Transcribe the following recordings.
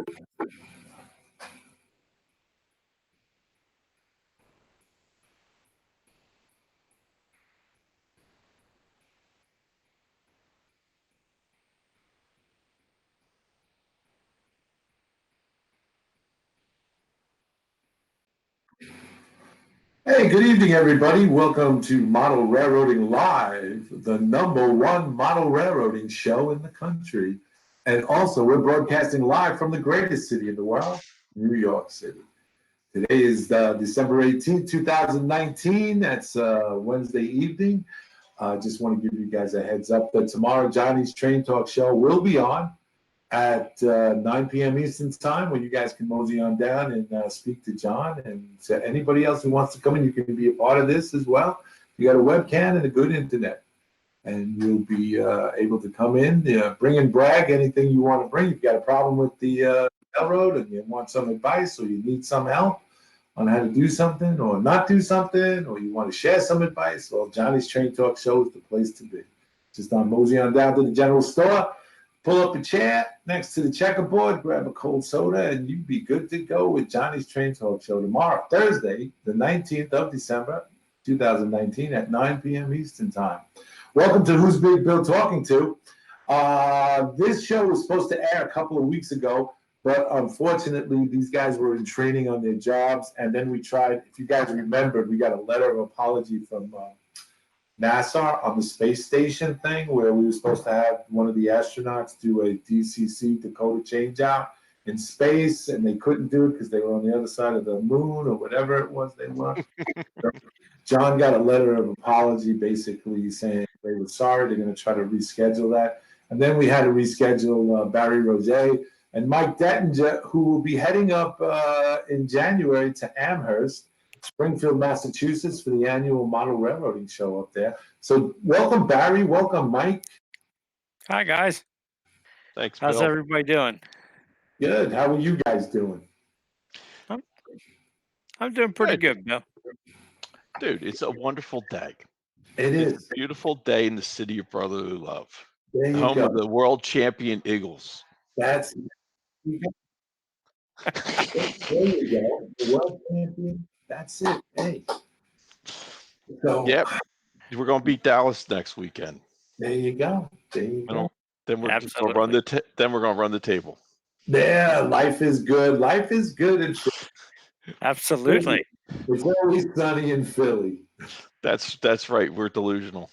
Hey, good evening, everybody. Welcome to Model Railroading Live, the #1 model railroading show in the country. And also, we're broadcasting live from the greatest city in the world, New York City. Today is December 18th, 2019. That's Wednesday evening. I just want to give you guys a heads up that tomorrow, Johnny's Train Talk Show will be on at 9 p.m. Eastern Time, when you guys can mosey on down and speak to John. And to anybody else who wants to come in, you can be a part of this as well. You got a webcam and a good internet, and you'll be able to come in, bring and brag anything you want to bring. If you've got a problem with the railroad and you want some advice, or you need some help on how to do something or not do something, or you want to share some advice, well, Johnny's Train Talk Show is the place to be. Just on mosey on down to the general store, pull up a chair next to the checkerboard, grab a cold soda, and you'd be good to go with Johnny's Train Talk Show tomorrow, Thursday, the 19th of December, 2019 at 9 p.m. Eastern Time. Welcome to Who's Big Bill Talking To. This show was supposed to air a couple of weeks ago, but unfortunately, these guys were in training on their jobs, and then we tried, if you guys remembered, we got a letter of apology from NASA on the space station thing, where we were supposed to have one of the astronauts do a DCC Dakota changeout in space, and they couldn't do it because they were on the other side of the moon or whatever it was they were. John got a letter of apology basically saying they were sorry, they're going to try to reschedule that. And then we had to reschedule Barry Rosier and Mike Dettinger, who will be heading up in January to Amherst, Springfield, Massachusetts, for the annual model railroading show up there. So welcome, Barry. Welcome, Mike. Hi, guys. Thanks, How's Bill. everybody doing? Good. How are you guys doing? I'm doing pretty good, Bill. Dude, it's a wonderful day. It It's is. a beautiful day in the city of brotherly love. There you Home go. of the world champion Eagles. That's there you go. The world champion. That's it. Hey. So Yep. We're going to beat Dallas next weekend. there you go. There you go. Then we're going to Absolutely. run the table. Yeah, life is good. Life is good in Philly. Absolutely. It's always sunny in Philly. That's right. We're delusional.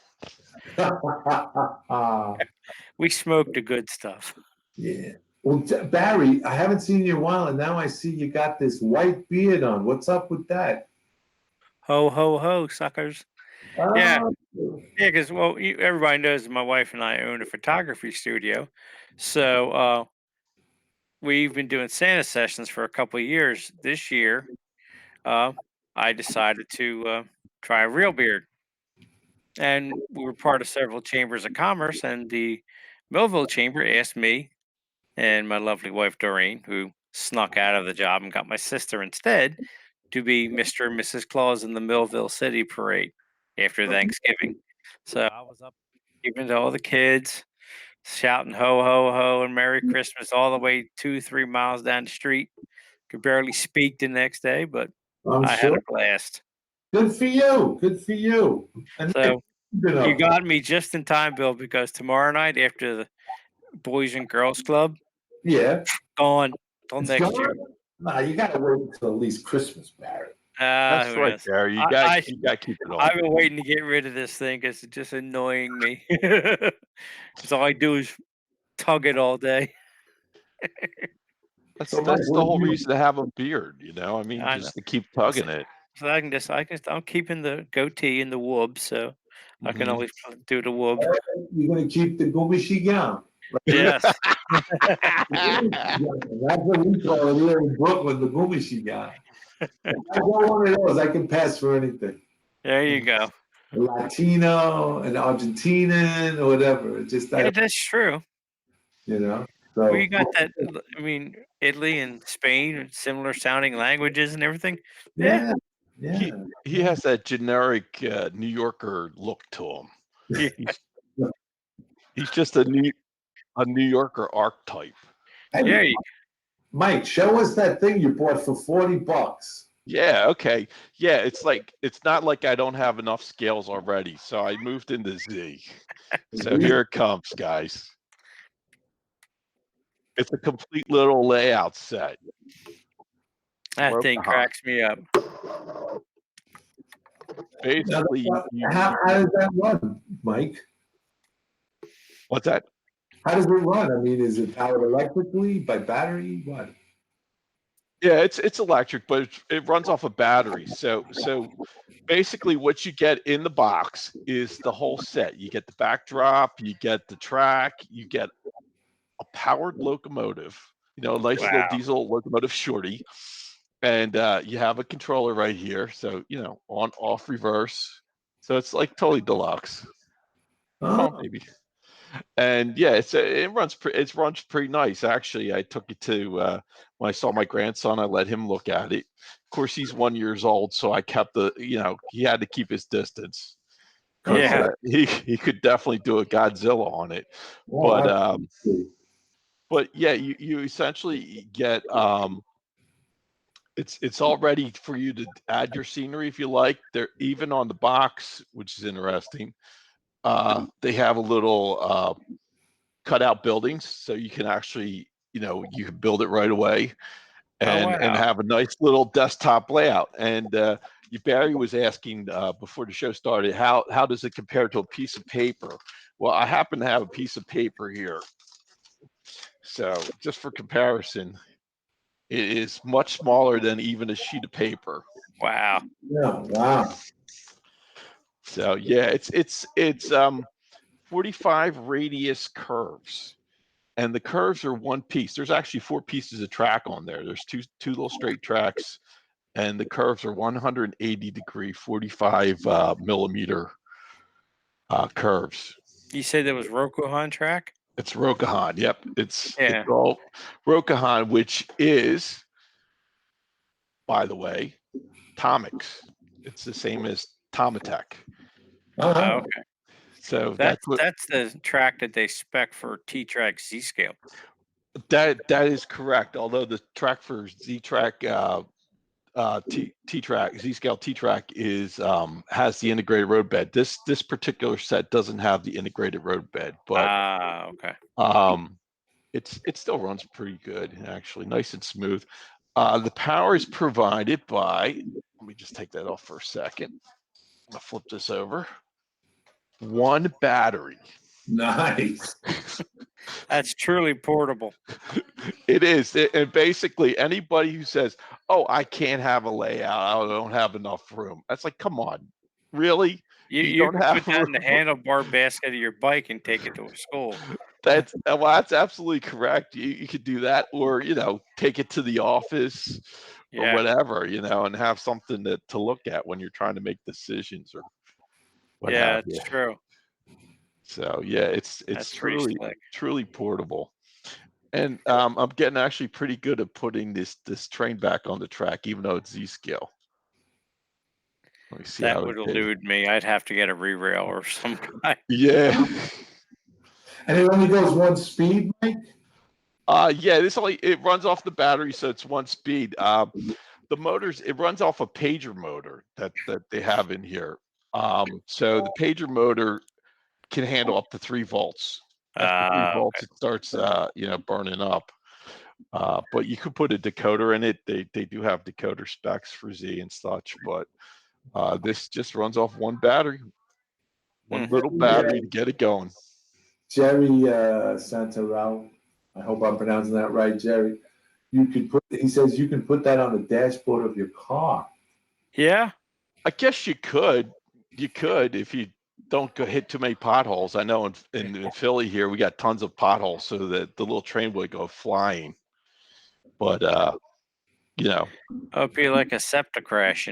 We smoke the good stuff. Yeah. Well, Barry, I haven't seen you in a while, and now I see you got this white beard on. What's up with that? Ho, ho, ho, suckers. Yeah. Yeah, because, well, everybody knows my wife and I own a photography studio. So we've been doing Santa sessions for a couple of years. This year, I decided to try a real beard. And we were part of several chambers of commerce, and the Millville Chamber asked me and my lovely wife Doreen, who snuck out of the job and got my sister instead, to be Mr. and Mrs. Claus in the Millville City Parade after Thanksgiving. So I was up giving to all the kids, shouting ho ho ho and Merry Christmas all the way 2-3 miles down the street. Could barely speak the next day, but I'm I sure. had a blast. Good for you. Good for you. And So you got me just in time, Bill, because tomorrow night after the Boys and Girls Club, yeah, gone till it's next gone? year. Nah, you got to wait until at least Christmas, Barry. That's Who right, knows? Gary. You got to keep it on. I've been waiting to get rid of this thing because it's just annoying me. Because all I do is tug it all day. That's So, Mike, the what whole do you- reason to have a beard, you know? I mean, I just to keep tugging it. So I'm keeping the goatee and the woob, so I can always do the woob. You're going to keep the Gumishi gown. Yes. That's what we call it here in Brooklyn, the Gumishi gown. I got one of those. I can pass for anything. There you go. A Latino, an Argentinian, or whatever. It's just Yeah, that's true. you know. So We got that. I mean, Italy and Spain, similar sounding languages and everything. yeah. He has that generic New Yorker look to him. He's just a New Yorker archetype. Hey, Yeah. Mike, show us that thing you bought for $40. Yeah, okay. Yeah, it's not like I don't have enough scales already. So I moved into Z. So here it comes, guys. It's a complete little layout set. That thing Rokahan. cracks me up. Basically, How does that run, Mike? what's that? How does it run? I mean, is it powered electrically, by battery? What? Yeah, it's electric, but it runs off a battery. So basically what you get in the box is the whole set. You get the backdrop, you get the track, you get a powered locomotive, a nice little Wow. diesel locomotive shorty, and you have a controller right here. So on, off, reverse. So it's like totally deluxe. Come on, baby. And yeah, it runs pretty nice actually. I took it to when I saw my grandson, I let him look at it. Of course, he's 1 year old, so I kept he had to keep his distance because Yeah. he could definitely do a Godzilla on it. Well, But yeah, you essentially get it's all ready for you to add your scenery if you like. They're even on the box, which is interesting. They have a little cutout buildings, so you can actually you can build it right away Oh and wow. have a nice little desktop layout. And Barry was asking before the show started, how does it compare to a piece of paper? Well, I happen to have a piece of paper here, so just for comparison, it is much smaller than even a sheet of paper. Wow. yeah, wow. So yeah, it's 45 radius curves. And the curves are one piece. There's actually 4 pieces of track on there. There's two little straight tracks, and the curves are 180 degree, 45 millimeter curves. You said that was Rokuhan track? It's Rokahan. Yep, it's Yeah. all Rokahan, which is, by the way, Tomix. It's the same as Tomatech. Oh, Uh-huh. okay. So That's that's what that's the track that they spec for T-Track Z scale. that is correct. Although the track for Z track T track Z scale T track is has the integrated roadbed. This particular set doesn't have the integrated roadbed, but Okay. it still runs pretty good actually, nice and smooth. The power is provided by. Let me just take that off for a second. I'm gonna flip this over. One battery. Nice. That's truly portable. It is, and basically anybody who says, "Oh, I can't have a layout. I don't have enough room," that's like, come on, really? You You you don't can put have that room? in the handlebar basket of your bike and take it to school. That's absolutely correct. You could do that, or take it to the office or Yeah. whatever, and have something to look at when you're trying to make decisions or what Yeah, have you. it's true. So yeah, it's That's pretty truly slick. portable. And I'm getting actually pretty good at putting this train back on the track, even though it's Z scale. Let me see That how it would did. elude me. I'd have to get a re-rail or some kind. Yeah. And it only goes one speed, Mike? Yeah, it runs off the battery, so it's one speed. The motors, it runs off a pager motor that they have in here. So the pager motor can handle up to 3 volts. After 3 volts, Okay. it starts burning up. But you could put a decoder in it. They do have decoder specs for Z and such, but this just runs off one battery, one little battery to get it going. Jerry Santarel, I hope I'm pronouncing that right, Jerry. He says you can put that on the dashboard of your car. Yeah. I guess you could. You could if you don't go hit too many potholes. I know in Philly here we got tons of potholes, so that the little train would go flying. But you know, It'd be like a SEPTA crash,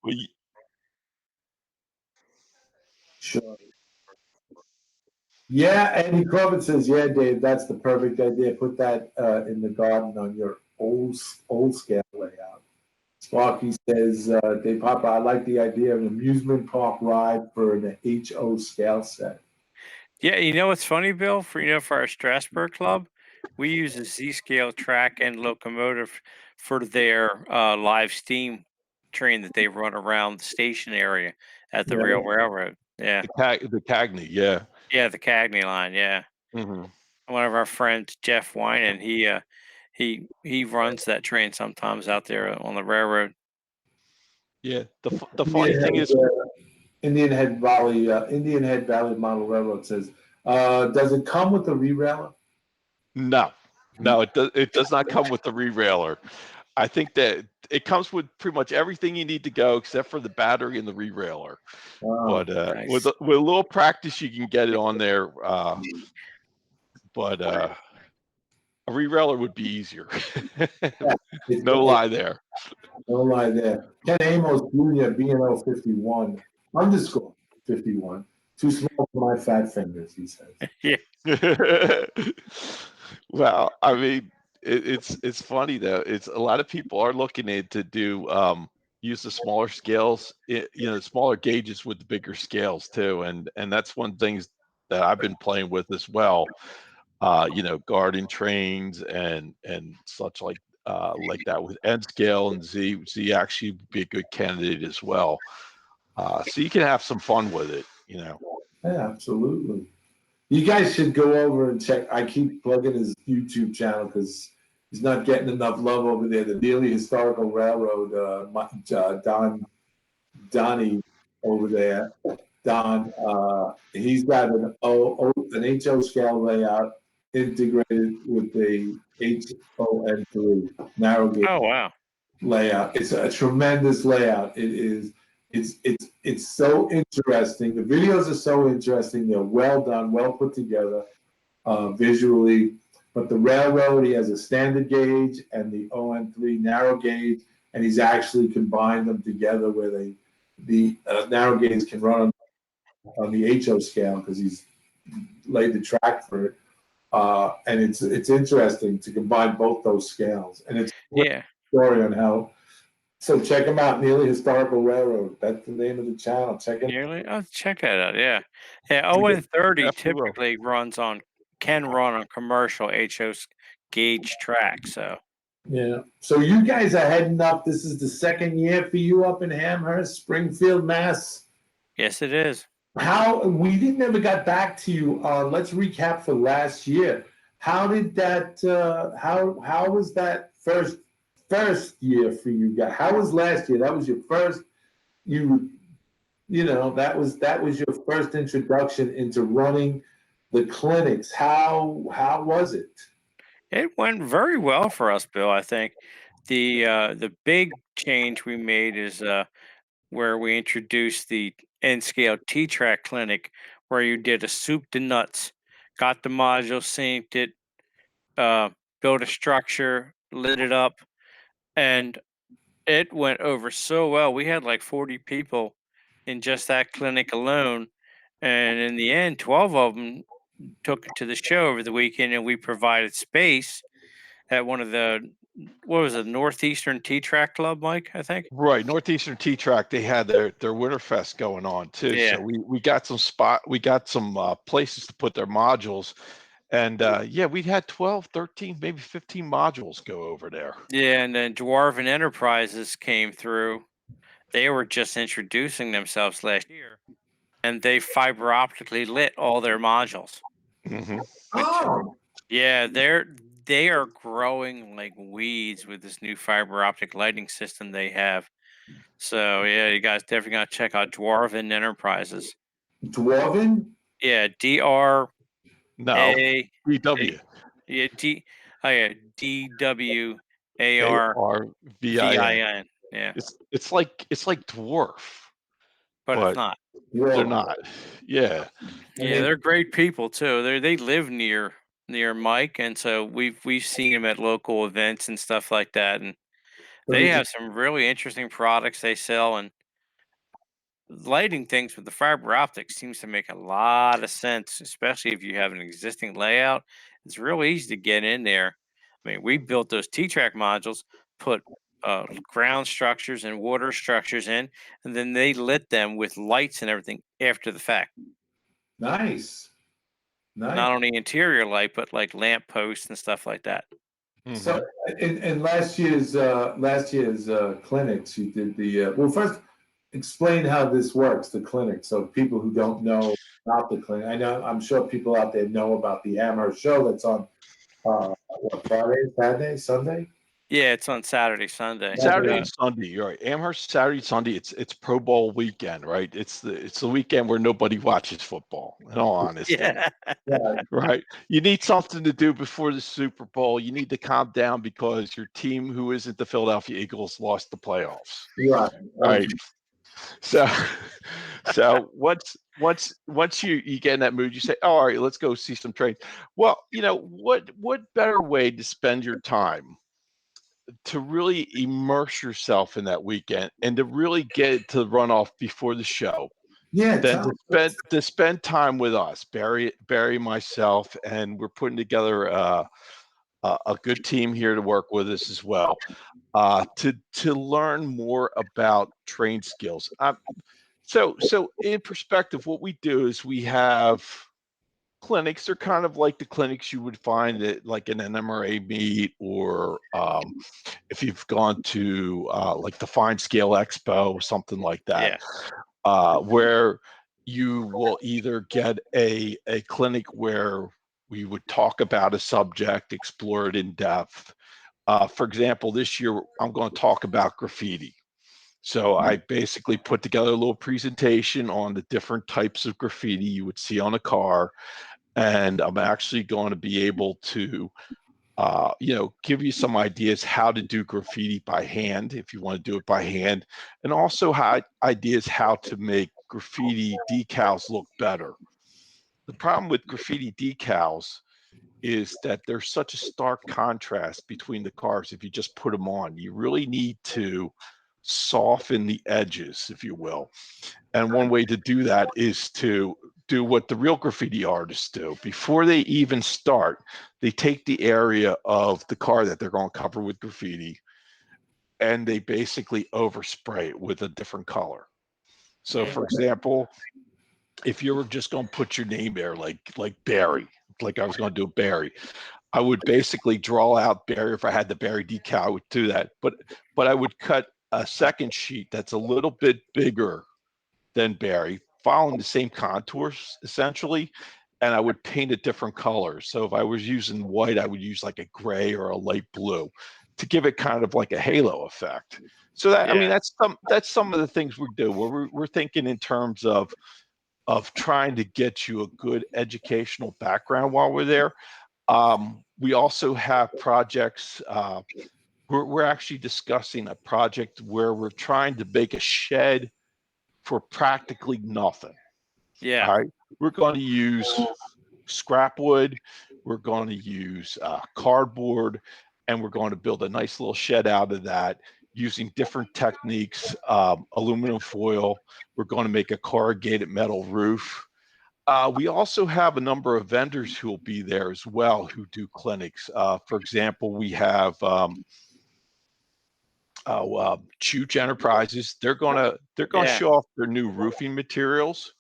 we, Sure. Yeah, Andy Crawford says, yeah, Dave, that's the perfect idea. Put that in the garden on your old scale layout. Sparky says, Dave Papa, I like the idea of an amusement park ride for an HO scale set. Yeah, you know what's funny, Bill? For our Strasbourg club, we use a Z-scale track and locomotive for their live steam train that they run around the station area at the Right. railroad. Yeah, The Cagney, yeah. yeah, the Cagney line. Yeah, Hmm. one of our friends, Jeff Winan, he runs that train sometimes out there on the railroad. Yeah. The funny Indian thing Head, is, Indian Head Valley Model Railroad says, does it come with a re-railer? no, no, it does not come with the re-railer. I think that it comes with pretty much everything you need to go except for the battery and the re-railer. Wow. But with Nice. with a little practice, you can get it on there. But a re-railer would be easier. Yeah, No lie there. no lie there. Ken Amos Jr. BNO 51 underscore 51. Too small for my fat fingers, he says. Yeah, Well, I mean, it's funny though. It's a lot of people are looking to do use the smaller scales, smaller gauges with the bigger scales too, and that's one things that I've been playing with as well. Guarding trains and such like that with N scale and Z actually would be a good candidate as well. So you can have some fun with it. Yeah, absolutely. You guys should go over and check. I keep plugging his YouTube channel because he's not getting enough love over there. The Neely Historical Railroad, Donnie over there. Don, he's got an HO scale layout integrated with the HON3 narrow gauge oh wow. layout. It's a tremendous layout. It is. It's so interesting. The videos are so interesting. They're well done, well put together, visually. But the railroad, he has a standard gauge and the ON3 narrow gauge, and he's actually combined them together where the narrow gauge can run on the HO scale because he's laid the track for it. And it's interesting to combine both those scales, and it's a great Yeah, story on how. So check him out, Neely Historical Railroad. That's the name of the channel. Check it. nearly. I'll check that out. Yeah, yeah. ON30 Definitely will. typically can run on commercial gauge track. So Yeah. So you guys are heading up. This is the second year for you up in Amherst, Springfield, Mass. yes, it is. How we didn't never got back to you. Let's recap for last year. How did that? How was that first year for you guys? How was last year? That was your first. You that was your first introduction into running the clinics. How was it? It went very well for us, Bill. I think the big change we made is where we introduced the N scale T track clinic, where you did a soup to nuts, got the module, synced it, uh, built a structure, lit it up, and it went over so well. We had like 40 people in just that clinic alone. And in the end, 12 of them took it to the show over the weekend, and we provided space at one of what was it, Northeastern T Track Club, Mike, I think? Right, Northeastern T Track, they had their Winterfest going on too. Yeah. So we got some places to put their modules, and yeah, we had 12, 13, maybe 15 modules go over there. Yeah. And then Dwarven Enterprises came through. They were just introducing themselves last year, and they fiber optically lit all their modules, Hmm. which Oh, yeah, they are growing like weeds with this new fiber optic lighting system they have. So yeah, you guys definitely gotta check out Dwarven Enterprises. Dwarven. Yeah, DRA No, A VW, yeah yeah ARVIN. DWARVIN. Yeah, It's like dwarf, but it's but not. they're Dwarven. not. Yeah. And Yeah, they they're great people too. They live near Mike, and so we've seen them at local events and stuff like that. And so they did you, have some really interesting products they sell, and lighting things with the fiber optics seems to make a lot of sense, especially if you have an existing layout. It's real easy to get in there. I mean, we built those T-track modules, put ground structures and water structures in, and then they lit them with lights and everything after the fact. nice, Nice. Not only interior light, but like lamp posts and stuff like that. So in last year's clinics, you did the well. First, explain how this works, the clinic, so people who don't know about the clinic. I'm sure people out there know about the Amherst show that's on what, Friday, Saturday, Sunday. Yeah, it's on Saturday, Sunday. Saturday and Sunday, you're right. Amherst Saturday, Sunday. It's Pro Bowl weekend, right? It's the weekend where nobody watches football. In all honesty, Yeah. Yeah, right? You need something to do before the Super Bowl. You need to calm down because your team, who isn't the Philadelphia Eagles, lost the playoffs. right. Right. So, so once you get in that mood, you say, oh, all right, let's go see some trains. Well, what better way to spend your time to really immerse yourself in that weekend and to really get to run off before the show Yeah, than to spend time with us, Barry, myself, and we're putting together a good team here to work with us as well, to learn more about train skills. So in perspective, what we do is we have clinics. They're kind of like the clinics you would find at like an NMRA meet, or if you've gone to like the Fine Scale Expo, something like that, where you will either get a clinic where we would talk about a subject, explore it in depth. For example, this year I'm going to talk about graffiti. So I basically put together a little presentation on the different types of graffiti you would see on a car, and I'm actually going to be able to give you some ideas how to do graffiti by hand if you want to do it by hand, and also ideas how to make graffiti decals look better. The problem with graffiti decals is that there's such a stark contrast between the cars. If you just put them on, you really need to soften the edges, if you will. And one way to do that is to do what the real graffiti artists do. Before they even start, they take the area of the car that they're going to cover with graffiti, and they basically overspray it with a different color. So, for example, if you were just going to put your name there, like Barry, like I was going to do Barry, I would basically draw out Barry. If I had the Barry decal, I would do that. But I would cut a second sheet that's a little bit bigger than Barry, following the same contours essentially, and I would paint a different color. So if I was using white, I would use like a gray or a light blue to give it kind of like a halo effect. So that, I mean, that's some of the things we do. We're thinking in terms of trying to get you a good educational background while we're there. We also have projects. We're actually discussing a project where we're trying to make a shed for practically nothing. Yeah. All right. We're going to use scrap wood. We're going to use cardboard, and we're going to build a nice little shed out of that using different techniques, aluminum foil. We're going to make a corrugated metal roof. We also have a number of vendors who will be there as well who do clinics. For example, we have Chooch Enterprises. They're gonna show off their new roofing materials,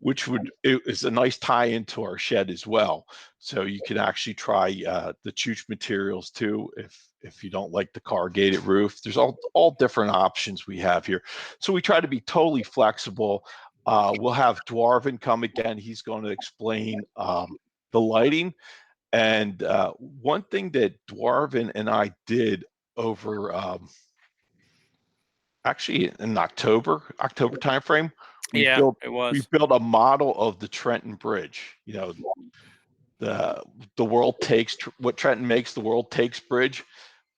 which is a nice tie into our shed as well. So you can actually try the Chooch materials too if you don't like the corrugated roof. There's all different options we have here. So we try to be totally flexible. We'll have Dwarvin come again. He's going to explain the lighting. And one thing that Dwarvin and I did over actually in October timeframe, we Yeah, built it was. a model of the Trenton Bridge. You know, the world takes what Trenton makes, the world takes bridge.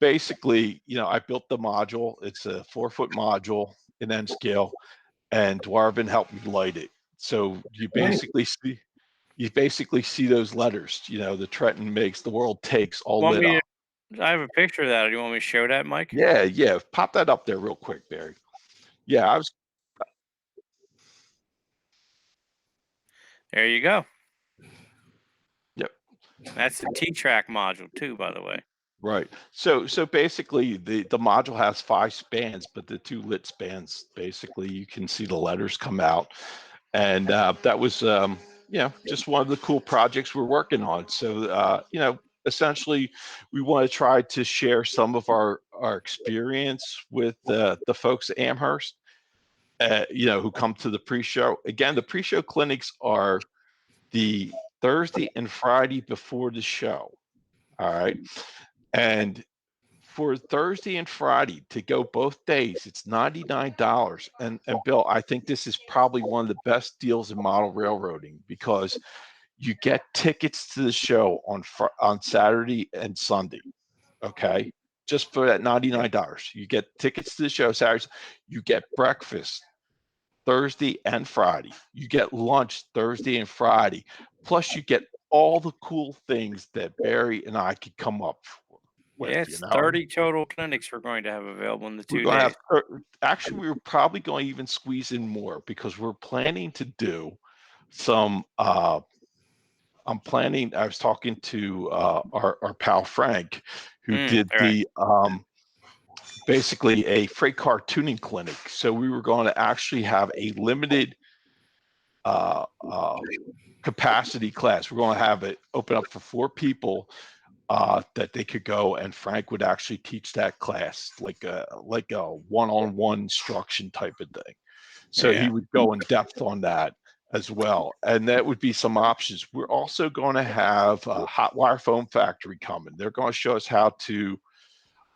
Basically, I built the module. It's a 4-foot module in N scale, and Dwarvin helped me light it. So you basically see those letters. The Trenton makes, the world takes, all Want lit me up. to? I have a picture of that. Do you want me to show that, Mike? Yeah. Pop that up there real quick, Barry. Yeah, I was. There you go. Yep. That's the T-track module too, by the way. Right. So basically the module has 5 spans, but the 2 lit spans, basically you can see the letters come out. And that was just one of the cool projects we're working on. So, essentially, we want to try to share some of our experience with the folks at Amherst, who come to the pre-show. Again, the pre-show clinics are the Thursday and Friday before the show. All right. And for Thursday and Friday to go both days, it's $99. And Bill, I think this is probably one of the best deals in model railroading because you get tickets to the show on Saturday and Sunday. Okay. Just for that $99. You get tickets to the show Saturday. You get breakfast Thursday and Friday. You get lunch Thursday and Friday. Plus you get all the cool things that Barry and I could come up with. Yeah, it's 30 total clinics we're going to have available in the We're 2 going to days. have, actually, we were probably going to even squeeze in more because we're planning to do some, I was talking to our pal Frank, who did right. basically a freight car tuning clinic. So we were going to actually have a limited capacity class. We're going to have it open up for 4 people that they could go, and Frank would actually teach that class like a one-on-one instruction type of thing. So he would go in depth on that as well, and that would be some options. We're also going to have a hot wire foam factory coming. They're going to show us how to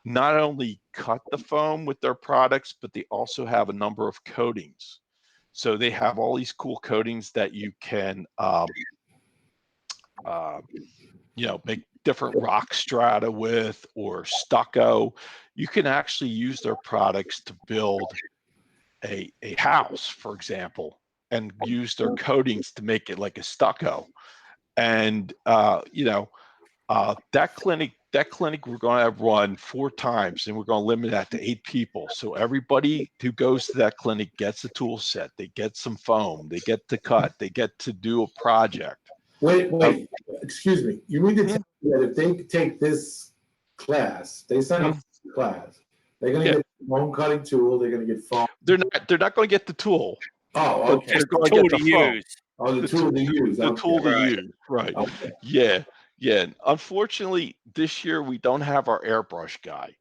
not only cut the foam with their products, but they also have a number of coatings. So they have all these cool coatings that you can make different rock strata with, or stucco. You can actually use their products to build a house, for example, and use their coatings to make it like a stucco. And that clinic we're going to run 4 times, and we're going to limit that to 8 people. So everybody who goes to that clinic gets a tool set, they get some foam, they get to cut, they get to do a project. Wait, excuse me. You mean to tell me that if they take this class, they sign up for the class, they're going to get a foam cutting tool, they're going to get foam. They're not going to get the tool. Oh, okay. They're going to get the foam. Use. Oh, the tool to use. The tool to use, right. Okay. Yeah. Unfortunately, this year we don't have our airbrush guy.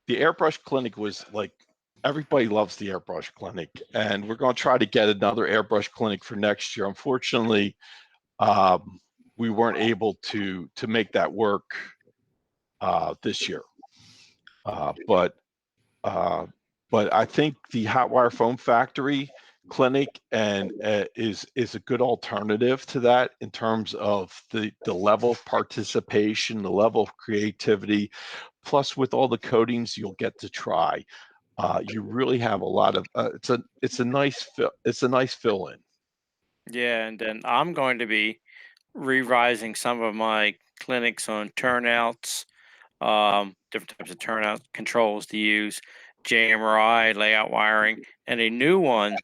The airbrush clinic was like, everybody loves the airbrush clinic, and we're going to try to get another airbrush clinic for next year. Unfortunately, we weren't able to make that work this year. But I think the hot wire foam factory clinic is a good alternative to that in terms of the level of participation, the level of creativity, plus with all the coatings you'll get to try. You really have a lot of it's a nice fill in. Yeah, and then I'm going to be revising some of my clinics on turnouts, different types of turnout controls to use, JMRI, layout wiring, and a new one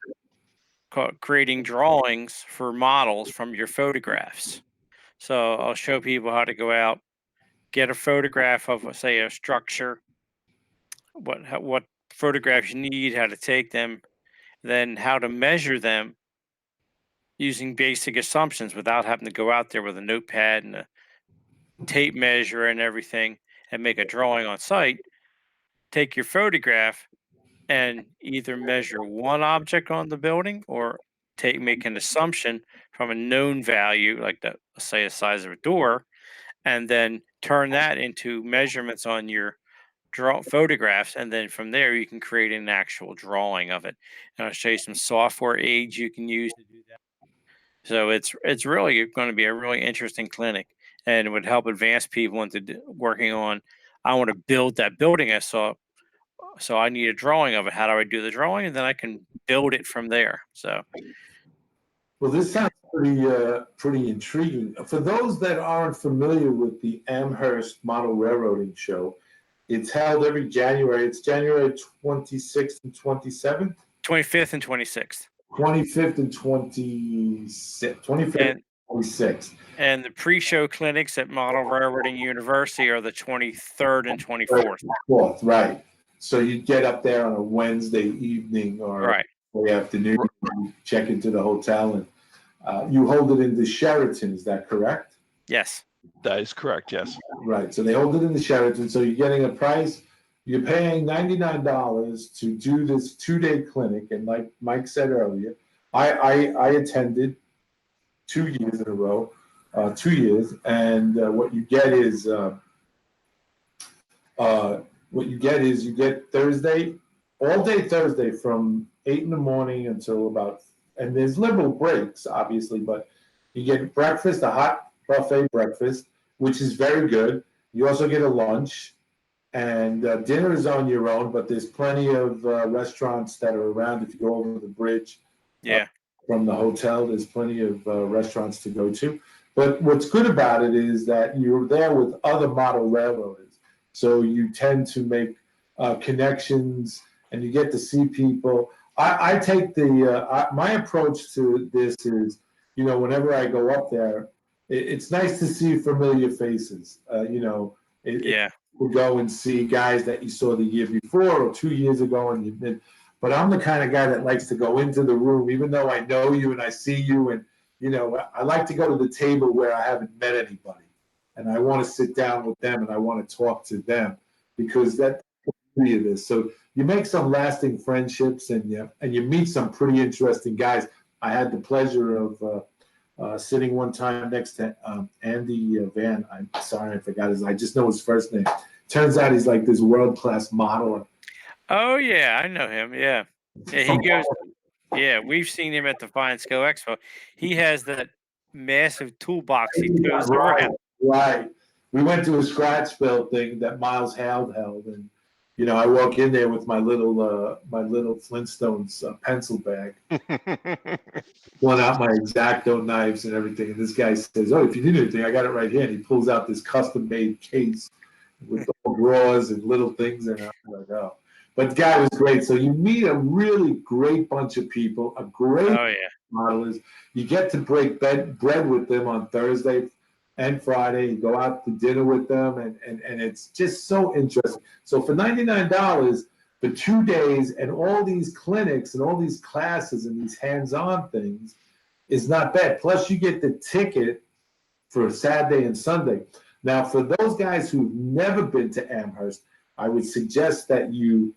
called creating drawings for models from your photographs. So I'll show people how to go out, get a photograph of, say, a structure, what photographs you need, how to take them, then how to measure them using basic assumptions without having to go out there with a notepad and a tape measure and everything and make a drawing on site. Take your photograph and either measure one object on the building or make an assumption from a known value, like the say the size of a door, and then turn that into measurements on your photographs, and then from there you can create an actual drawing of it. And I'll show you some software aids you can use to do that. So it's really going to be a really interesting clinic, and it would help advance people into working on. I want to build that building I saw, so I need a drawing of it. How do I do the drawing, and then I can build it from there. So, well, this sounds pretty intriguing. For those that aren't familiar with the Amherst Model Railroading Show, it's held every January. It's January 26th and 27th. 25th and 26th. 25th and 26th. 25th and 26th. And the pre-show clinics at Model Railroading University are the 23rd and 24th. Right. So you get up there on a Wednesday evening or Wednesday afternoon, check into the hotel, You hold it in the Sheraton, is that correct? Yes. That is correct. Yes. Right. So they hold it in the Sheraton. So you're getting a price. You're paying $99 to do this 2-day clinic, and like Mike said earlier, I attended 2 years in a row, 2 years, and what you get is you get Thursday, all day Thursday from 8 in the morning until about, and there's liberal breaks, obviously, but you get breakfast, a hot buffet breakfast, which is very good. You also get a lunch, and dinner is on your own, but there's plenty of restaurants that are around. If you go over the bridge Yeah. from the hotel, there's plenty of restaurants to go to. But what's good about it is that you're there with other model railroaders. So you tend to make connections and you get to see people. I take my approach to this is, whenever I go up there, it's nice to see familiar faces. Yeah. You go and see guys that you saw the year before or 2 years ago, and you've been. But I'm the kind of guy that likes to go into the room, even though I know you and I see you, and I like to go to the table where I haven't met anybody, and I want to sit down with them and I want to talk to them because that's the beauty of this. So you make some lasting friendships, and you meet some pretty interesting guys. I had the pleasure of sitting one time next to Andy Van. I'm sorry, I forgot I just know his first name. Turns out he's like this world-class modeler. Oh yeah, I know him. Yeah. Yeah, he From goes. Yeah, we've seen him at the Fine Skill Expo. He has that massive toolbox he tows Right, around. right. We went to a scratch build thing that Miles held, and I walk in there with my little Flintstones pencil bag, pulling out my X-Acto knives and everything. And this guy says, "Oh, if you need anything, I got it right here." And he pulls out this custom-made case with all drawers and little things in it. I'm like, oh. But the guy was great. So you meet a really great bunch of people, a great Oh yeah. modelers. You get to break bread with them on Thursday and Friday. You go out to dinner with them, and it's just so interesting. So for $99 for 2 days and all these clinics and all these classes and these hands-on things is not bad. Plus you get the ticket for Saturday and Sunday. Now, for those guys who've never been to Amherst, I would suggest that you,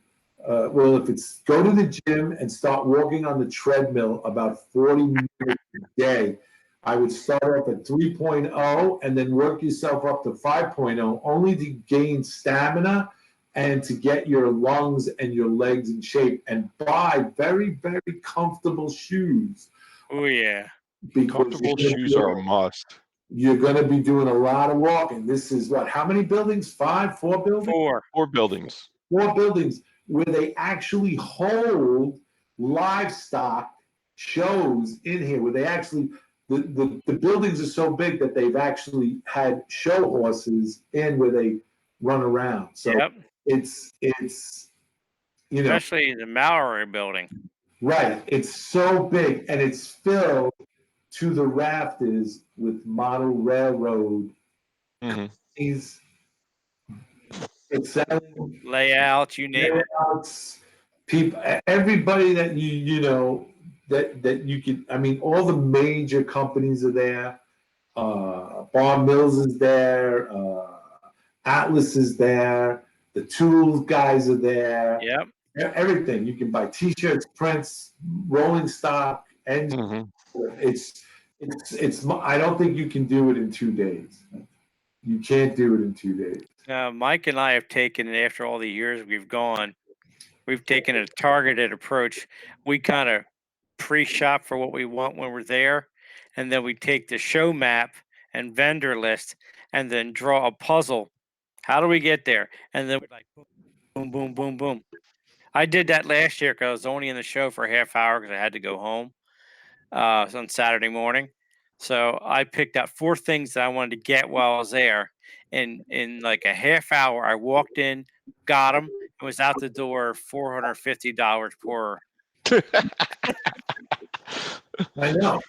if it's go to the gym and start walking on the treadmill about 40 minutes a day. I would start off at 3.0 and then work yourself up to 5.0, only to gain stamina and to get your lungs and your legs in shape, and buy very, very comfortable shoes. Oh yeah. Because Comfortable shoes are a must. you're going to be doing a lot of walking. This is what? How many buildings? 4 buildings? 4. 4 buildings. 4 buildings where they actually hold livestock shows in here, where they actually, the buildings are so big that they've actually had show horses in where they run around. So Yep. it's Especially the Mallory building. right. It's so big and it's filled to the rafters with model railroad. Mhm. He's excelling Layout, you name it. layouts, people, everybody that that you can. I mean, all the major companies are there. Bar Mills is there. Atlas is there. The tools guys are there. Yep. Everything you can buy: T-shirts, prints, rolling stock, and Mhm. it's. I don't think you can do it in 2 days. You can't do it in 2 days. Mike and I have taken, after all the years we've gone, we've taken a targeted approach. We kind of pre-shop for what we want when we're there, and then we take the show map and vendor list, and then draw a puzzle. How do we get there? And then we're like, boom, boom, boom, boom. I did that last year because I was only in the show for a half hour because I had to go home on Saturday morning. So I picked out 4 things that I wanted to get while I was there. And in like a half hour, I walked in, got them, and was out the door $450 poorer. I know.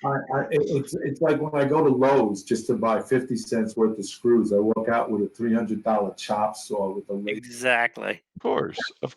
It's like when I go to Lowe's just to buy 50 cents worth of screws, I walk out with a $300 chop saw with a laser. Exactly. Of You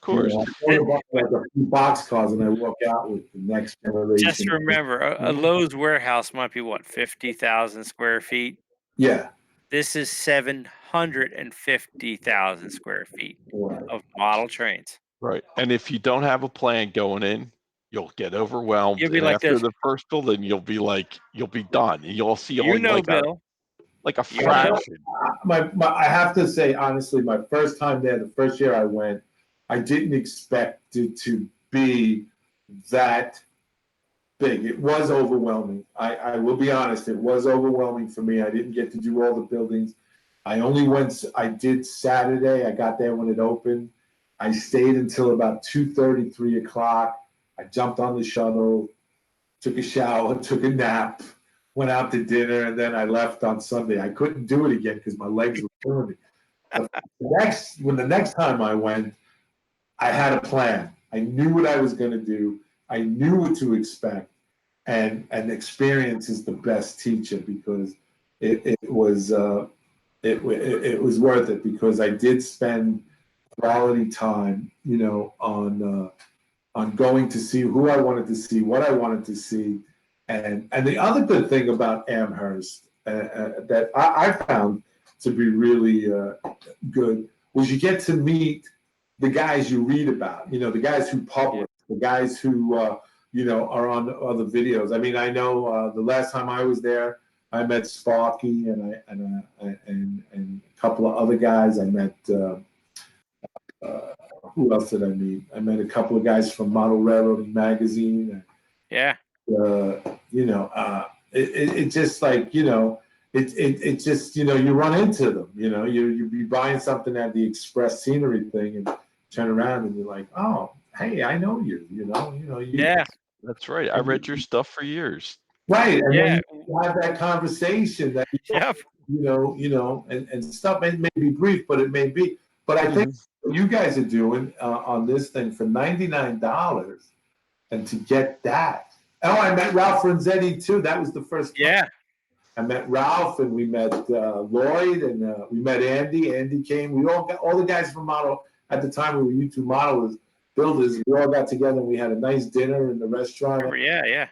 course. know, I go Eh, to buy but like a few box cars and I walk out with the next just generation. remember, a Lowe's warehouse might be what, 50,000 square feet. Yeah, This is 750,000 square feet right. of model trains. Right. And if you don't have a plan going in, you'll get overwhelmed. You'll be And like after this. the first building, you'll be done. And you'll see You only know, Bill. like a You know. fraction. I have to say honestly, my first time there, the first year I went, I didn't expect it to be that big. It was overwhelming. I will be honest, it was overwhelming for me. I didn't get to do all the buildings. I did Saturday. I got there when it opened. I stayed until about 2:30, 3 o'clock. I jumped on the shuttle, took a shower, took a nap, went out to dinner, and then I left on Sunday. I couldn't do it again because my legs were killing me. When the next time I went, I had a plan. I knew what I was going to do. I knew what to expect, and experience is the best teacher because it was it was worth it because I did spend quality time, on going to see who I wanted to see, what I wanted to see, and the other good thing about Amherst that I found to be really good was you get to meet the guys you read about, the guys who Yeah. publish, the guys who are on other videos. I mean, I know the last time I was there, I met Sparky and a couple of other guys. I met uh, who else did I meet? I met a couple of guys from Model Railroading magazine. Yeah. It's just like it just you run into them. You be buying something at the Express Scenery thing and turn around and you're like, oh, hey, I know you. You Yeah. That's right. I read your stuff for years. right, and then Yeah. you have that conversation that Yep. and stuff. It may be brief, but it may be. But I think Mhm. what you guys are doing on this thing for $99 and to get that. Oh, I met Ralph Renzetti too. That was the first time. Yeah. I met Ralph and we met Lloyd and we met Andy. Andy came. We all got all the guys from Model at the time. We were YouTube modelers, builders. We all got together and we had a nice dinner in the restaurant. Remember, yeah, yeah.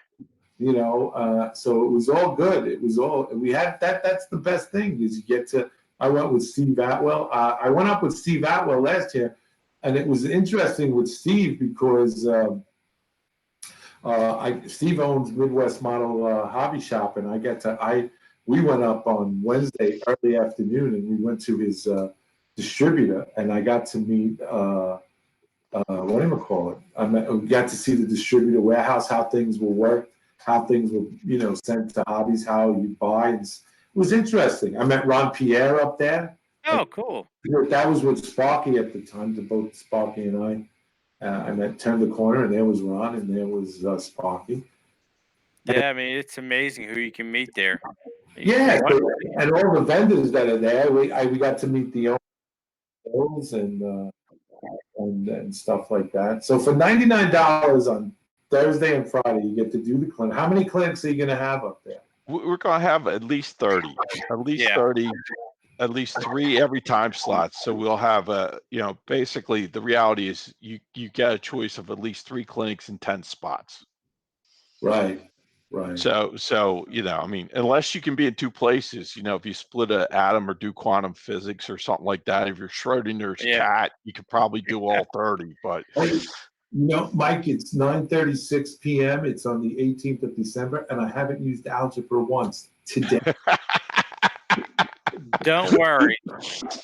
So it was all good. It was all we had. That's the best thing is you get to. I went with Steve Atwell. I went up with Steve Atwell last year, and it was interesting with Steve because Steve owns Midwest Model Hobby Shop, and we went up on Wednesday early afternoon, and we went to his distributor, and I got to meet what do you call it? We got to see the distributor warehouse, how things will work, how things were sent to hobbies, how you buy. It was interesting. I met Ron Pierre up there. Oh, cool. That was with Sparky at the time. To both Sparky and I met turned the corner, and there was Ron, and there was Sparky. Yeah, I mean, it's amazing who you can meet there. Yeah, What? so, and all the vendors that are there, we got to meet the owners and stuff like that. So for $99 on Thursday and Friday, you get to do the clinic. How many clinics are you going to have up there? We're gonna have at least 30, at least Yeah. 30, at least 3 every time slots. So we'll have basically the reality is you get a choice of at least 3 clinics and 10 spots. Right, right. So I mean, unless you can be in 2 places, if you split a atom or do quantum physics or something like that, if you're Schrodinger's Yeah. cat, you could probably do all 30. But Hey, Mike, it's 9:36 p.m. It's on the 18th of December, and I haven't used algebra once today. Don't worry.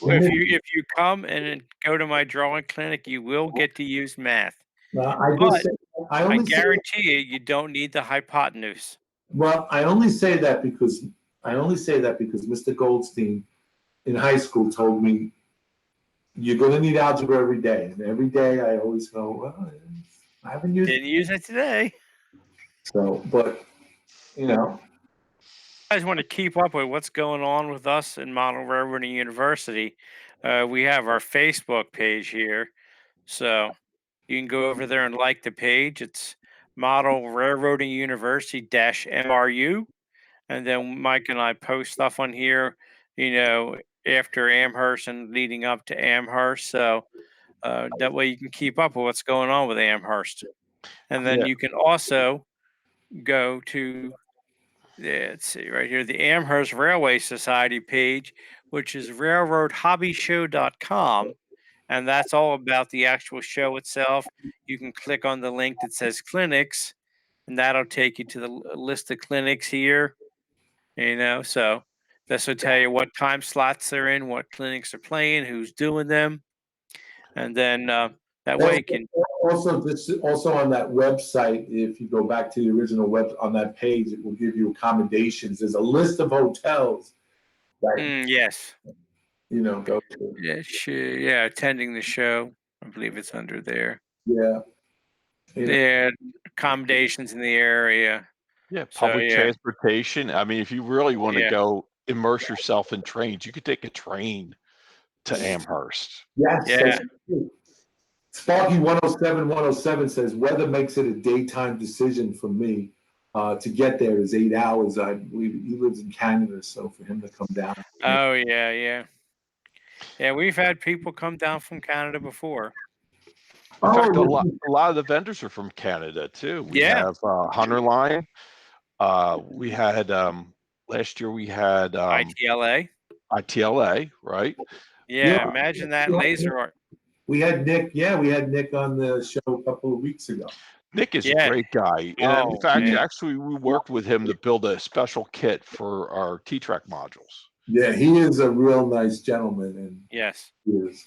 If you come and then go to my drawing clinic, you will get to use math. I just But say, I I only say guarantee you don't need the hypotenuse. well, I only say that because Mr. Goldstein in high school told me you're going to need algebra every day, and every day I always go, well, I haven't used it. Didn't use it today. So, but you know, You guys want to keep up with what's going on with us in Model Railroading University, we have our Facebook page here. So you can go over there and like the page. It's Model Railroading University dash MRU. And then Mike and I post stuff on here, you know, after Amherst and leading up to Amherst. So that way you can keep up with what's going on with Amherst. And then Yeah. you can also go to, let's see, right here, the Amherst Railway Society page, which is railroadhobbyshow.com. And that's all about the actual show itself. You can click on the link that says clinics, and that'll take you to the list of clinics here, so this will tell you what time slots they're in, what clinics are playing, who's doing them, and then that way Also, you can. also on that website, if you go back to the original web on that page, it will give you accommodations. There's a list of hotels that Yes. go to. Yeah, yeah, attending the show. I believe it's under there. Yeah, you know. Yeah, accommodations in the area. Yeah, So public yeah, transportation. I mean, if you really want to yeah. go immerse yourself in trains, you could take a train to Amherst. Yes, Yeah. that's true. Sparky 107 says weather makes it a daytime decision for me. To get there is 8 hours. I believe he lives in Canada, so for him to come down. Oh yeah, yeah. Yeah, we've had people come down from Canada before. In fact, Oh, a lot of the vendors are from Canada too. We Yeah. have Hunter Line. We had last year we had ITLA. ITLA, right? yeah, Yeah, imagine that laser art. we had Nick. Yeah, we had Nick on the show a couple of weeks ago. Nick is a Yeah. great guy. And in Oh fact, man. actually, we worked with him to build a special kit for our T-Track modules. Yeah, he is a real nice gentleman, and Yes. he is.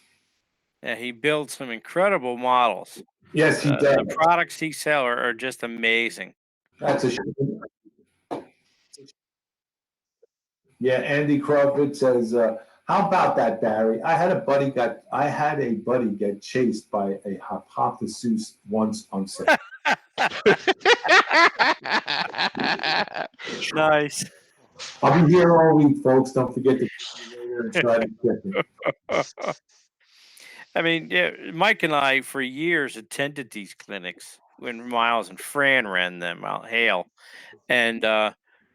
Yeah, he builds some incredible models. Yes, he does. The products he sells are just amazing. That's a shame. Yeah, Andy Crawford says, "How about that, Barry? I had a buddy get chased by a hypothesis once on set." Nice. I'll be here all week, folks. Don't forget to click me later and try to get me. I mean, yeah, Mike and I for years attended these clinics when Miles and Fran ran them out Hale, and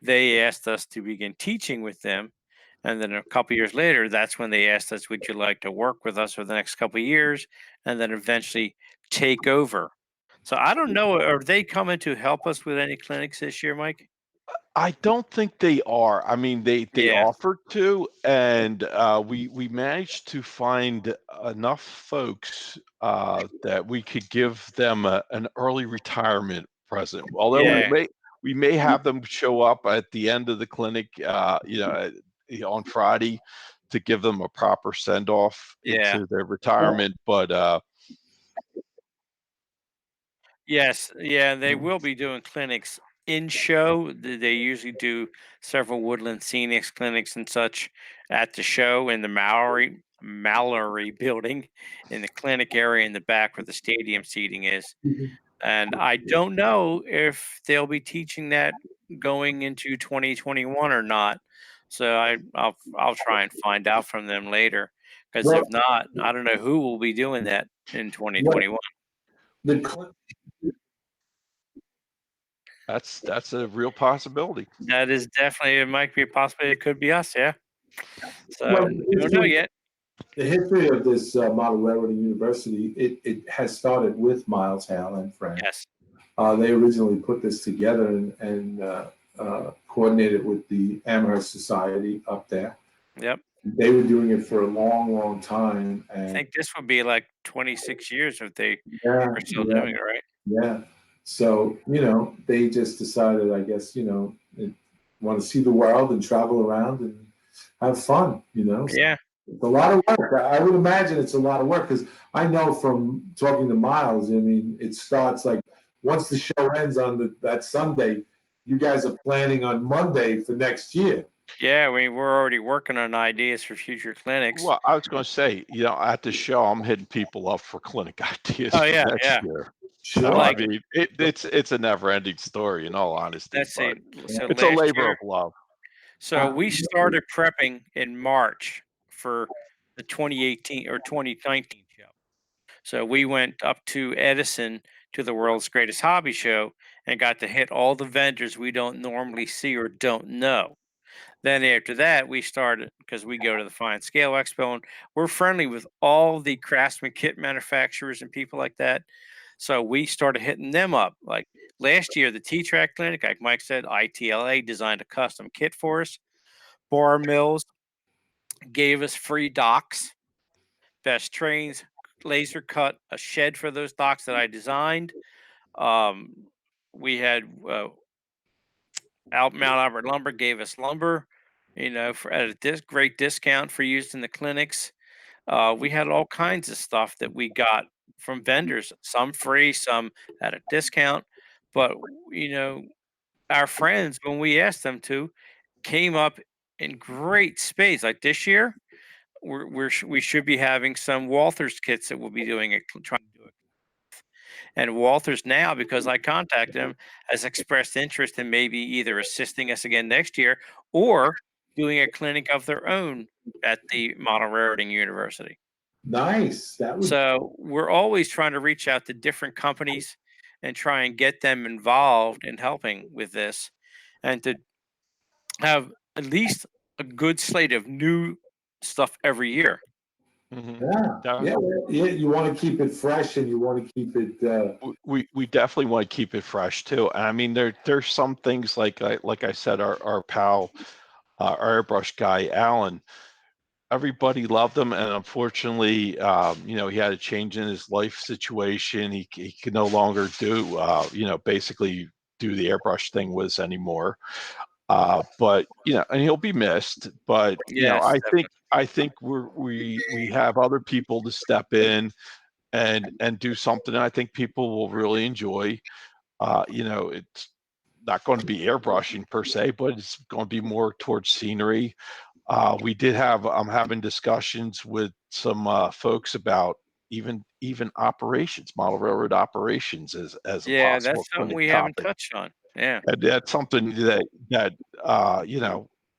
they asked us to begin teaching with them. And then a couple years later, that's when they asked us, "Would you like to work with us for the next couple of years?" And then eventually take over. So I don't know. Are they coming to help us with any clinics this year, Mike? I don't think they are. I mean, they Yeah, offered to, and we managed to find enough folks that we could give them an early retirement present. Although yeah, we may have them show up at the end of the clinic, on Friday to give them a proper send off yeah. into their retirement. But Yes, yeah, they will be doing clinics in show. They usually do several woodland scenics clinics and such at the show in the Mallory building in the clinic area in the back where the stadium seating is. And I don't know if they'll be teaching that going into 2021 or not. So I'll try and find out from them later. Because Well, if not, I don't know who will be doing that in what 2021. the that's a real possibility. That is definitely it might be a possibility, it could be us, yeah. well, So, don't know yet. the history of this model railroading university, it has started with Miles Hale and Fran. Yes. They originally put this together and coordinated with the Amherst Society up there. Yep. They were doing it for a long, long time, I and think this would be like 26 years if they yeah, are still yeah, doing it, right? yeah. So they just decided, I guess, want to see the world and travel around and have fun. So Yeah. it's a lot of work. I would imagine it's a lot of work because I know from talking to Miles. I mean, it starts like once the show ends on that Sunday, you guys are planning on Monday for next year. Yeah, we're already working on ideas for future clinics. Well, I was going to say, at the show, I'm hitting people up for clinic ideas Oh, for yeah, next yeah. year. I Sure. I like it. mean, it's a never-ending story, in all honesty, Let's see. but So it's a last labor year, of love. so we started prepping in March for the 2018 or 2019 show. So we went up to Edison to the world's greatest hobby show and got to hit all the vendors we don't normally see or don't know. Then after that, we started because we go to the Fine Scale Expo and we're friendly with all the craftsman kit manufacturers and people like that. So we started hitting them up. Like last year, the T Track Clinic, like Mike said, ITLA designed a custom kit for us. Bar Mills gave us free docks, best trains, laser cut a shed for those docks that I designed. Um, we had Mount Albert Lumber gave us lumber, for at a great discount for use in the clinics. We had all kinds of stuff that we got from vendors, some free, some at a discount. But you know, our friends, when we asked them to, came up in great spades. Like this year, we should be having some Walters kits that we'll be doing it, trying to do it. And Walters now, because I contacted him, has expressed interest in maybe either assisting us again next year or doing a clinic of their own at the Model Railroading University. Nice. That would. So we're always trying to reach out to different companies and try and get them involved in helping with this and to have at least a good slate of new stuff every year. Yeah. Yeah. You want to keep it fresh and you want to keep it. We definitely want to keep it fresh too. I mean, there's some things like I said, our pal, our airbrush guy, Alan. Everybody loved him, and unfortunately, he had a change in his life situation. He could no longer do, basically do the airbrush thing with us anymore. But and he'll be missed. But Yes, definitely. I think we have other people to step in and do something I think people will really enjoy. It's not going to be airbrushing per se, but it's going to be more towards scenery. I'm having discussions with some folks about even operations, model railroad operations as a Yeah, possible that's something clinic we haven't topic. touched on. Yeah. And that's something that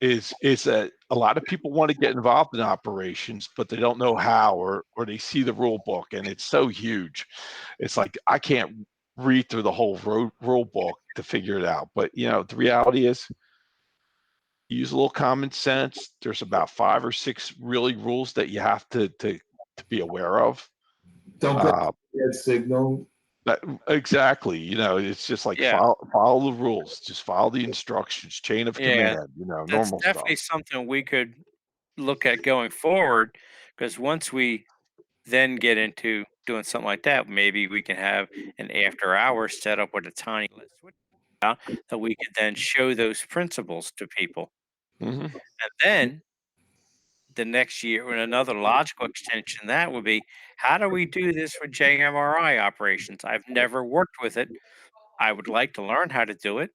is that a lot of people want to get involved in operations, but they don't know how, or they see the rule book and it's so huge. It's like I can't read through the whole rule book to figure it out. But the reality is, use a little common sense. There's about 5 or 6 really rules that you have to be aware of. Don't go Uh, get signal. exactly. It's just like Yeah. follow the rules, just follow the instructions, chain of Yeah. command. That's Normal definitely stuff. something we could look at going forward because once we then get into doing something like that, maybe we can have an after hours set up with a tiny list that we could then show those principles to people. Hmm. And then the next year, and another logical extension of that would be how do we do this with JMRI operations? I've never worked with it. I would like to learn how to do it.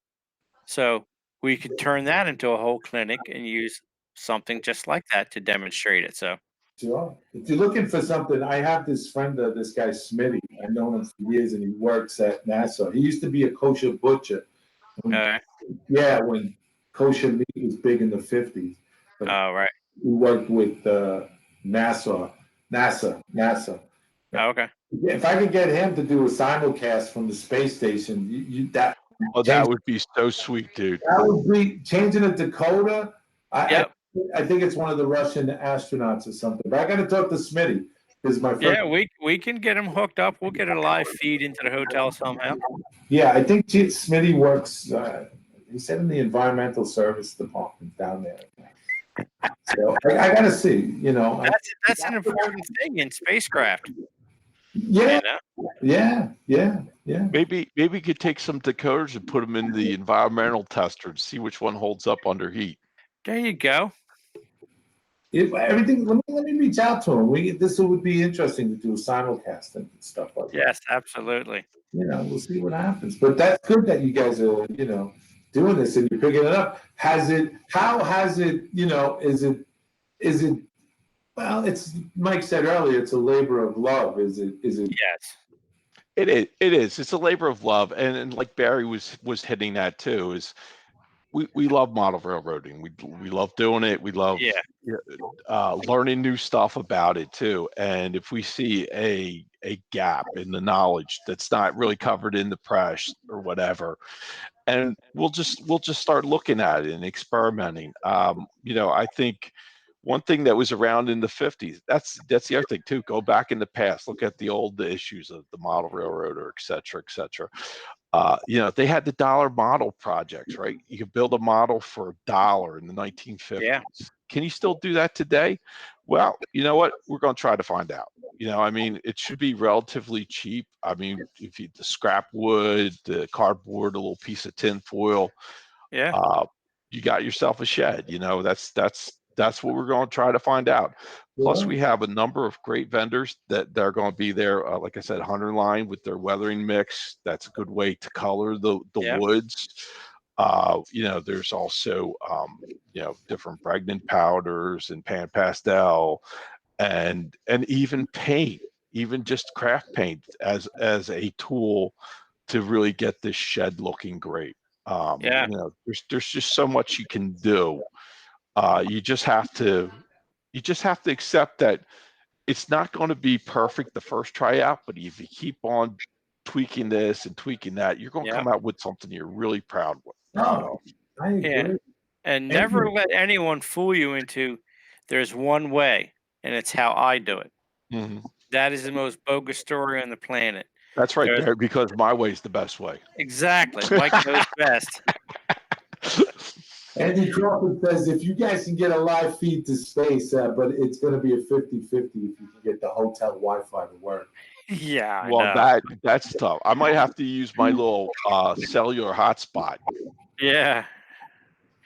So we could turn that into a whole clinic and use something just like that to demonstrate it. So, Sure. If you're looking for something, I have this friend, this guy Smitty. I've known him for years, and he works at NASA. He used to be a kosher butcher. uh, Yeah, when kosher meat was big in the 50s. But oh, right. he worked with NASA. Oh, okay. If I could get him to do a simulcast from the space station, that Oh, that change would be so sweet, dude. that would be changing a Dakota. I, I Yep. I think it's one of the Russian astronauts or something. But I got to talk to Smitty because my friend. Yeah, we can get them hooked up. We'll get a live feed into the hotel somehow. Yeah, I think Smitty works. He said in the environmental service department down there. So I got to see. That's an important thing in spacecraft. Yeah, You know? yeah. Maybe we could take some decoders and put them in the environmental tester to see which one holds up under heat. There you go. If everything, let me reach out to him. This would be interesting to do a simulcast and stuff like that. Yes, absolutely. We'll see what happens. But that's good that you guys are, doing this and you're picking it up. How has it, is it, well, it's, Mike said earlier, it's a labor of love. Is it, Yes. It is. It's a labor of love, and like Barry was hitting that too. Is we love model railroading. We love doing it. We love Yeah, learning new stuff about it too. And if we see a gap in the knowledge that's not really covered in the press or whatever, and we'll just start looking at it and experimenting. I think one thing that was around in the 50s, that's the other thing too. Go back in the past, look at the old issues of the model railroader, et cetera, et cetera. They had the dollar model projects, right? You could build a model for $1 in the yeah, 1950s. Can you still do that today? Well, you know what? We're going to try to find out. I mean, it should be relatively cheap. I mean, if you the scrap wood, the cardboard, a little piece of tin foil, yeah, uh, you got yourself a shed. That's what we're going to try to find out. Plus, Sure. we have a number of great vendors that are going to be there. Like I said, Hunter Line with their weathering mix. That's a good way to color the yeah, woods. There's also different pregnant powders and pan pastel and even paint, even just craft paint as a tool to really get this shed looking great. yeah, There's just so much you can do. You just have to accept that it's not going to be perfect the first tryout, but if you keep on tweaking this and tweaking that, you're going to yeah, come out with something you're really proud Oh, of. I yeah. agree. And And never let anyone fool you into there's one way, and it's how I do it. Mhm. That is the most bogus story on the planet. That's right There's there, because my way's the best way. exactly Mike knows best. Andy Crawford says if you guys can get a live feed to space, but it's going to be a 50-50 if you can get the hotel Wi-Fi to work. Yeah, I Well, know. that's tough. I might have to use my little cellular hotspot. Yeah,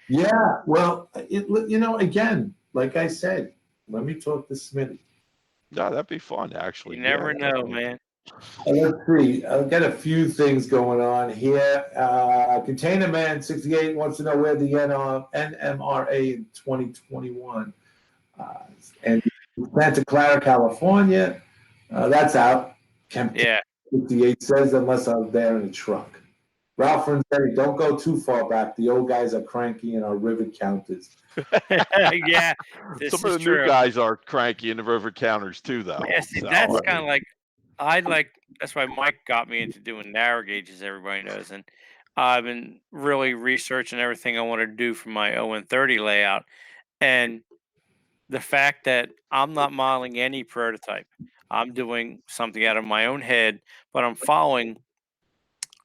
Yeah, well, again, like I said, let me talk to Smitty. No, that'd be fun, you actually. Yeah, never know, definitely. man. Let's see. I've got a few things going on here. Container Man 68 wants to know where the NMRA in 2021 and Santa Clara, California. That's out. Camp Yeah, 58 says unless I was there in a truck. Ralph and Jerry, don't go too far back. The old guys are cranky and are rivet counters. yeah. This Some of is the new true. guys are cranky in the river counters too, though. Yeah, see, So that's I kind of mean, like I like. That's why Mike got me into doing narrow gauges. Everybody knows, and I've been really researching everything I want to do for my 0 and 30 layout. And the fact that I'm not modeling any prototype, I'm doing something out of my own head, but I'm following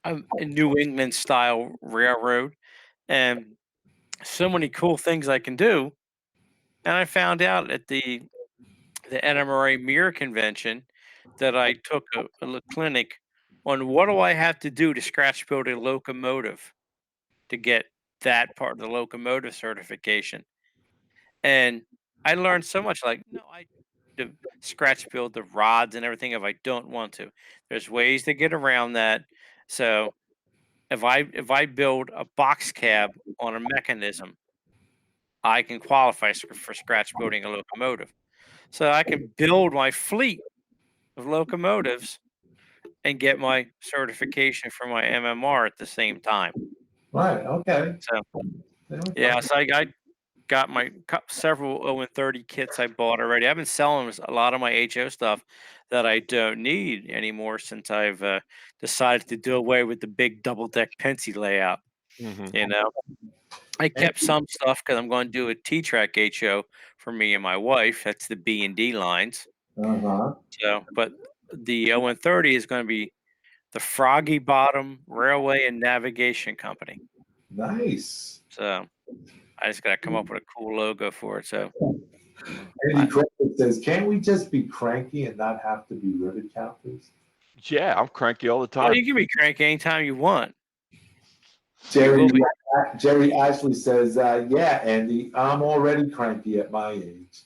a New England style railroad and so many cool things I can do. And I found out at the NMRA Mirror Convention that I took a clinic on what do I have to do to scratch build a locomotive to get that part of the locomotive certification. And I learned so much like, no, I to scratch build the rods and everything if I don't want to. There's ways to get around that. So if I build a box cab on a mechanism, I can qualify for scratch building a locomotive. So I can build my fleet of locomotives and get my certification for my MMR at the same time. Right, okay. So There we go. yeah, so I got my several 0 and 30 kits I bought already. I've been selling a lot of my HO stuff that I don't need anymore since I've decided to do away with the big double deck Pensy layout. mhm. You know, I kept some stuff because I'm going to do a T-track HO for me and my wife. That's the B and D lines. Uh-huh. So, but the 0 and 30 is going to be the Froggy Bottom Railway and Navigation Company. Nice. So I just got to come up with a cool logo for it. So, Andy I, Crawford says, can't we just be cranky and not have to be rivet counters? Yeah, I'm cranky all the oh, time. you can be cranky anytime you want. You Jerry will be. Jerry Ashley says, yeah, Andy, I'm already cranky at my age.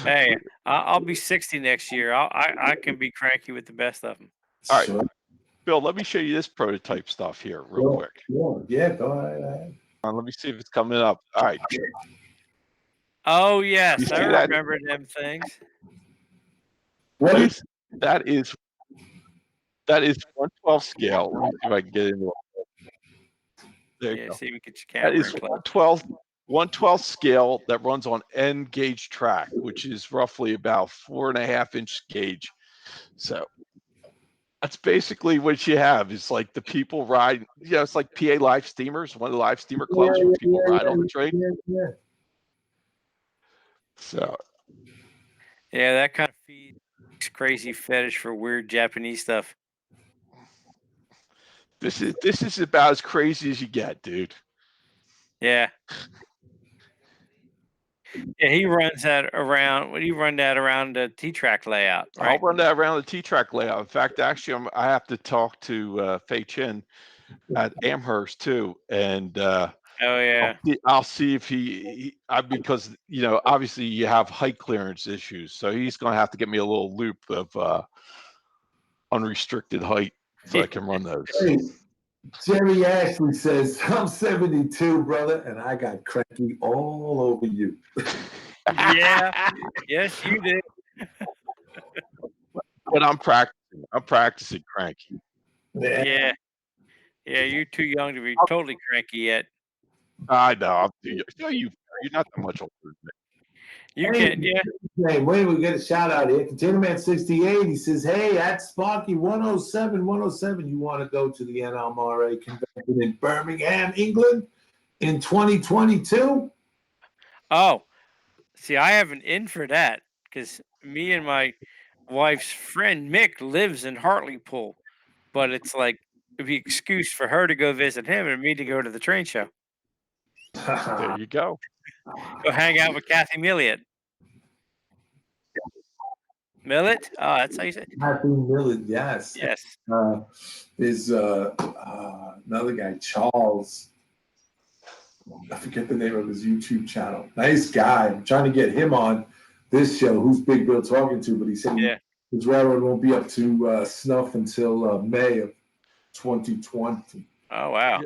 Hey, I'll be 60 next year. I can be cranky with the best of them. All right, Sure. Bill, let me show you this prototype stuff here real Sure. quick. Sure. Yeah, go ahead. Let me see if it's coming up. All right, Oh you yes, I see that? remember them things. What is This that is 1/12 scale. Let me see if I can get into it. There you Yeah, go. see if we get your That camera is in play. 1/12 scale that runs on N gauge track, which is roughly about 4.5-inch gauge. So that's basically what you have. It's like the people ride, it's like PA Live Steamers, one of the live steamer Yeah, clubs where yeah, people ride yeah, on the train. yeah, yeah. So Yeah, that kind of feeds crazy fetish for weird Japanese stuff. this is about as crazy as you get, dude. Yeah. Yeah, he runs that around. What do you run that around the T track layout, I'll right? run that around the T-track layout. In fact, actually, I have to talk to Fei Chin at Amherst too, and Oh yeah. I'll see if because obviously you have height clearance issues, so he's going to have to get me a little loop of unrestricted height so I can run those. Hey, Jerry Ashley says, I'm 72, brother, and I got cranky all over you. Yeah. Yes, you did. But I'm practicing. I'm practicing cranky. Yeah. Yeah. Yeah, you're too young to be totally cranky yet. I know. You're not that much older than me. You Hey, can't. Yeah. hey, wait, we get a shout out here. Container Man 68, he says, hey, at Sparky 107, you want to go to the NLMRA convention in Birmingham, England in 2022? Oh, see, I have an in for that because me and my wife's friend Mick lives in Hartlepool, but it's like it'd be excuse for her to go visit him and me to go to the train show. There you go. Go hang out with Kathy Milliot. Millet? Oh, that's how you say it? Happy Millard, yes. Yes. Is another guy, Charles. I forget the name of his YouTube channel. Nice guy. I'm trying to get him on this show. Who's Big Bill talking to? But he said Yeah. his railroad won't be up to snuff until May of 2020. Oh wow.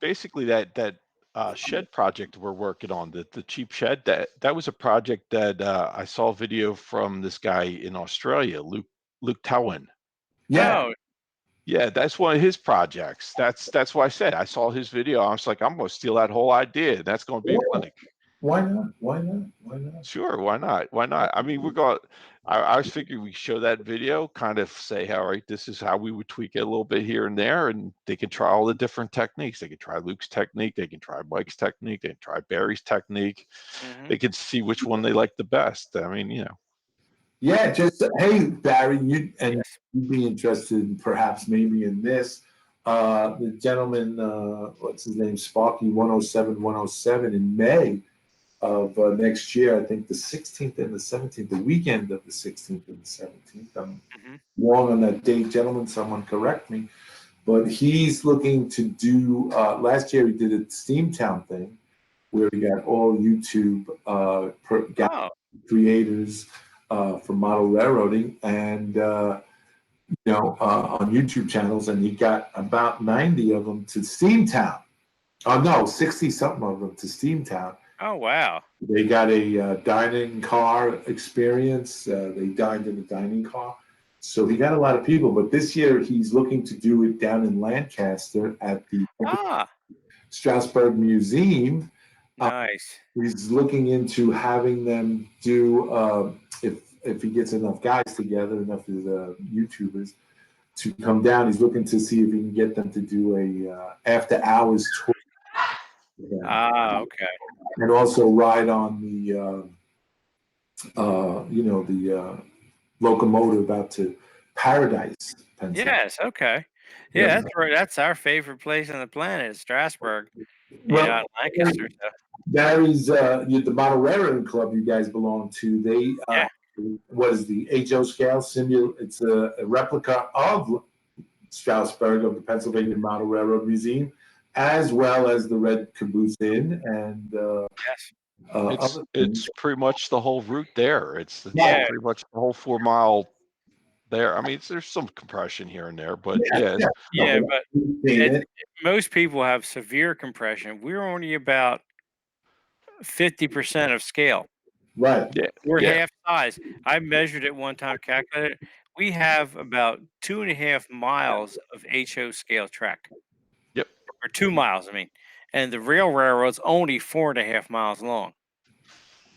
Basically that shed project we're working on, the cheap shed, that was a project that I saw a video from this guy in Australia, Luke Towan. Yeah. Oh, Yeah, that's one of his projects. That's why I said I saw his video. I was like, I'm going to steal that whole idea. That's going to be a Yeah. clinic. Why not? Why not? Why not? Sure, why not? Why not? I mean, I was figuring we show that video, kind of say, all right, this is how we would tweak it a little bit here and there, and they can try all the different techniques. They can try Luke's technique, they can try Mike's technique, they can try Barry's technique. hmm They can see which one they like the best. I mean, Yeah, just hey Barry, yes. you'd be interested perhaps maybe in this. The gentleman, what's his name, Sparky 107 in May of next year. I think the 16th and the 17th, the weekend of the 16th and the 17th. I'm hmm wrong on that date, gentlemen. Someone correct me. But he's looking to do. Last year he did a Steamtown thing where he got all YouTube Oh, creators for model railroading and on YouTube channels, and he got about 90 of them to Steamtown. Oh no, 60 something of them to Steamtown. oh wow. They got a dining car experience. They dined in a dining car. So he got a lot of people, but this year he's looking to do it down in Lancaster at the Ah, Strasbourg Museum. nice. He's looking into having them do if he gets enough guys together, enough of the YouTubers to come down. He's looking to see if he can get them to do a after hours tour Ah, okay. and also ride on the locomotive out to Paradise, Pennsylvania. Yes, okay. Yeah, Yeah. that's right. That's our favorite place on the planet is Strasbourg, Well, in Lancaster. So Barry's the Model Railroading Club you guys belong to. They yeah. what is the HO scale simul? It's a replica of Strasbourg of the Pennsylvania Model Railroad Museum, as well as the Red Caboose Inn and Yes. it's other things. it's pretty much the whole route there. It's Yeah. pretty much the whole 4 mile there. I mean, there's some compression here and there, but Yeah, yeah, yeah. No, Yeah, but we've seen it's it. most people have severe compression. We're only about 50% of scale. Right. yeah, We're yeah. half size. I measured it one time, calculated. We have about 2.5 miles of HO scale track. or 2 miles. I mean, and the real railroad's only 4.5 miles long.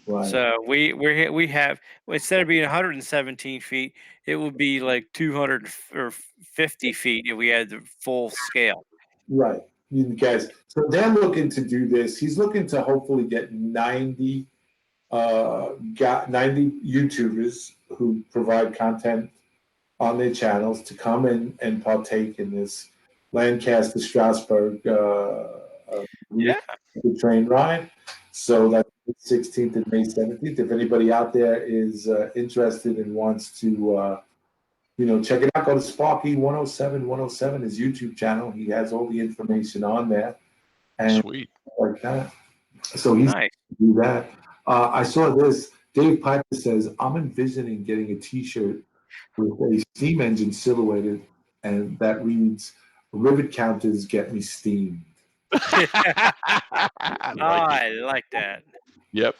Right. So we have, instead of being 117 feet, it would be like 250 feet if we had the full scale. Right. You guys. So they're looking to do this. He's looking to hopefully get 90 YouTubers who provide content on their channels to come in and partake in this Lancaster Strasbourg Yeah, train ride. So that's May 16th and May 17th. If anybody out there is interested and wants to, check it out, go to Sparky 107 his YouTube channel. He has all the information on there and Sweet. like that. So he's nice. do that. I saw this. Dave Piper says, I'm envisioning getting a T-shirt with a steam engine silhouetted, and that reads, "Rivet counters get me steamed." I Oh, like it. I like that. Yep.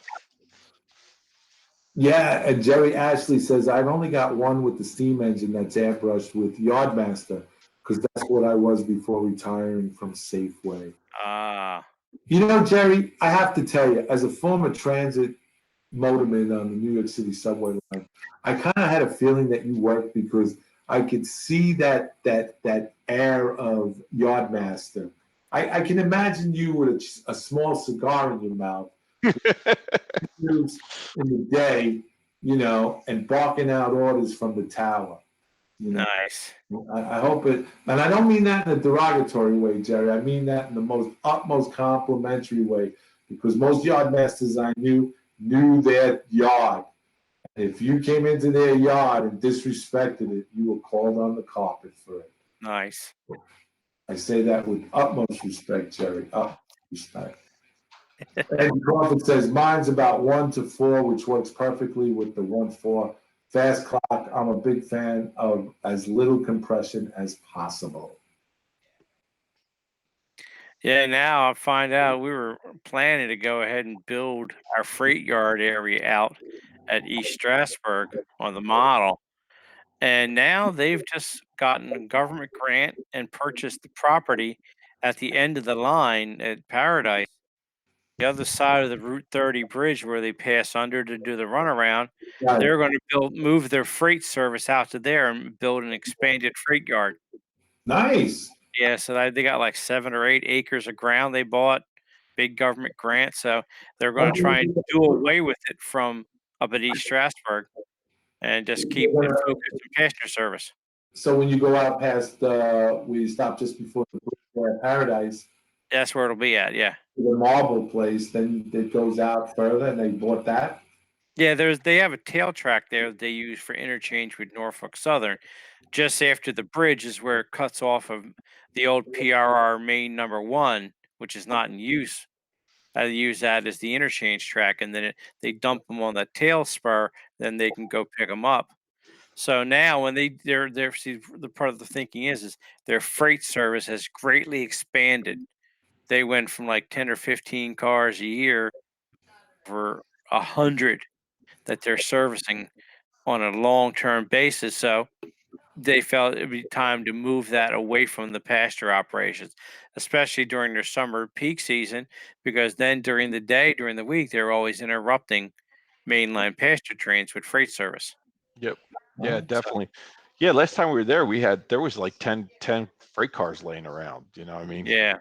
Yeah, and Jerry Ashley says, I've only got one with the steam engine that's airbrushed with Yardmaster, because that's what I was before retiring from Safeway. Ah, Jerry, I have to tell you, as a former transit motorman on the New York City subway line, I kind of had a feeling that you worked because I could see that air of Yardmaster. I can imagine you with a small cigar in your mouth in the day, and barking out orders from the tower. You know, nice. I hope it, and I don't mean that in a derogatory way, Jerry. I mean that in the most utmost complimentary way, because most yard masters I knew their yard. If you came into their yard and disrespected it, you were called on the carpet for it. Nice. I say that with utmost respect, Jerry. Utmost respect. Ed Crawford says mine's about 1 to 4, which works perfectly with the 1-4 fast clock. I'm a big fan of as little compression as possible. Yeah, now I find out we were planning to go ahead and build our freight yard area out at East Strasburg on the model. And now they've just gotten a government grant and purchased the property at the end of the line at Paradise, the other side of the Route 30 bridge where they pass under to do the runaround. Right. They're going to move their freight service out to there and build an expanded freight yard. Nice. Yeah, so they got like 7 or 8 acres of ground they bought, big government grant, so they're gonna try and do away with it from up at East Strasburg and just keep it focused on passenger service. So when you go out past, we stop just before the Paradise, That's where it'll be at, yeah. the marble place, then it goes out further, and they bought that. Yeah, they have a tail track there that they use for interchange with Norfolk Southern. Just after the bridge is where it cuts off of the old PRR main number 1, which is not in use. I use that as the interchange track, and then they dump them on the tail spur, then they can go pick them up. So now when they're see, the part of the thinking is their freight service has greatly expanded. They went from like 10 or 15 cars a year for 100 that they're servicing on a long-term basis. So they felt it'd be time to move that away from the pasture operations, especially during their summer peak season, because then during the day, during the week, they're always interrupting mainline pasture trains with freight service. Yep. Yeah, Right. So definitely. Yeah, last time we were there, there was like 10 freight cars laying around. You know what I mean? yeah,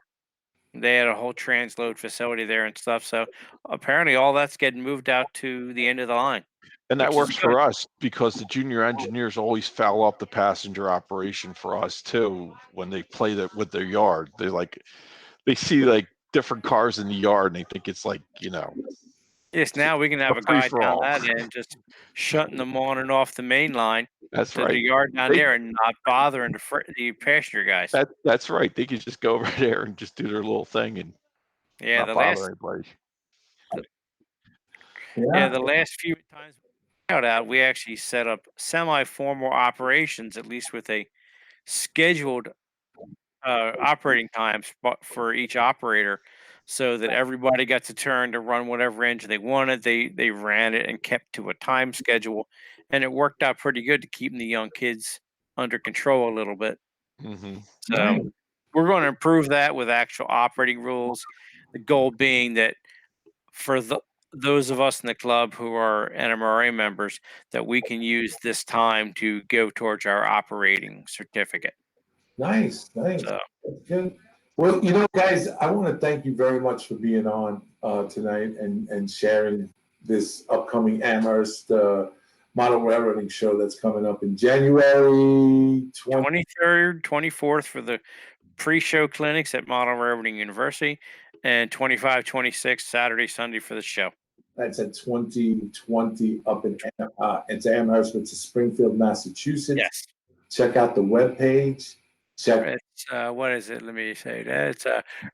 they had a whole transload facility there and stuff. So apparently, all that's getting moved out to the end of the line, And that which is works good. for us because the junior engineers always foul up the passenger operation for us too when they play that with their yard. They see like different cars in the yard and they think it's like, Yes, it's now we can a have a free guy for down all. that end just shutting them on and off the main line That's to the right. yard down They there and not bothering the passenger guys. that's right. They could just go over there and just do their little thing and Yeah, not bother anybody. yeah, Yeah. the last few times we were out, we actually set up semi-formal operations, at least with a scheduled operating times for each operator, so that everybody got to turn to run whatever engine they wanted. They ran it and kept to a time schedule, and it worked out pretty good to keeping the young kids under control a little bit. Hmm. So Nice. we're going to improve that with actual operating rules. The goal being that for those of us in the club who are NMRA members, that we can use this time to go towards our operating certificate. Nice. So That's good. Well, you know, guys, I want to thank you very much for being on tonight and sharing this upcoming Amherst Model Railroading show that's coming up in January 20th. 23rd, 24th for the pre-show clinics at Model Railroading University, and 25, 26 Saturday, Sunday for the show. That's at 2020 up in it's Amherst, it's Springfield, Massachusetts. Yes. Check out the webpage. It's what is it? Let me say that it's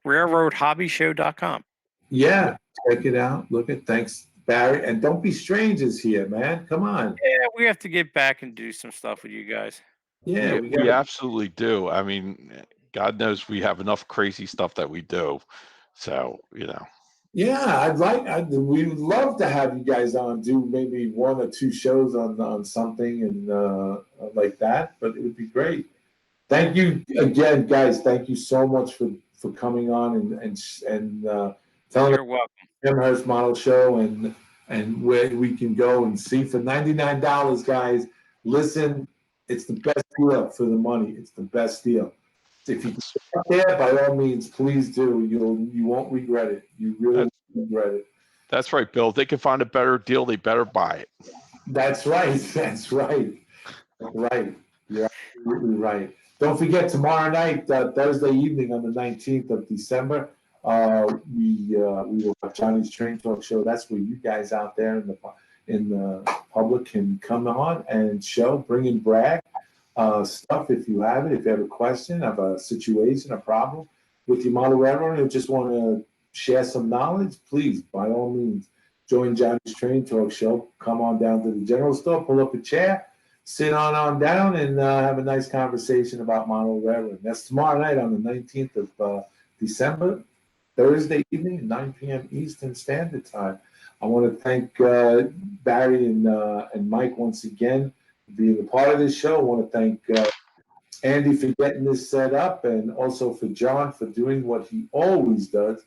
railroadhobbyshow.com. Yeah, check it out. Thanks, Barry. And don't be strangers here, man. Come on. Yeah, we have to get back and do some stuff with you guys. Yeah, we absolutely do. I mean, God knows we have enough crazy stuff that we do. So, Yeah, we would love to have you guys on, do maybe 1 or 2 shows on something and like that, but it would be great. Thank you again, guys. Thank you so much for coming on and telling You're welcome. Amherst Model Show and where we can go and see for $99, guys. Listen, it's the best deal for the money. It's the best deal. If you get up there, by all means, please do. You won't regret it. You really won't regret it. That's right, Bill. If they can find a better deal, they better buy it. That's right. That's right. Right. You're absolutely right. Don't forget, tomorrow night, Thursday evening on the 19th of December, we will have Johnny's Train Talk Show. That's where you guys out there in the public can come on and bring and brag stuff if you have it. If you have a question, have a situation, a problem with your model railroad, or just want to share some knowledge, please, by all means, join Johnny's Train Talk Show. Come on down to the general store, pull up a chair, sit on down, and have a nice conversation about model railroad. That's tomorrow night on the 19th of December, Thursday evening, 9 p.m. Eastern Standard Time. I want to thank Barry and Mike once again for being a part of this show. I want to thank Andy for getting this set up, and also for John for doing what he always does,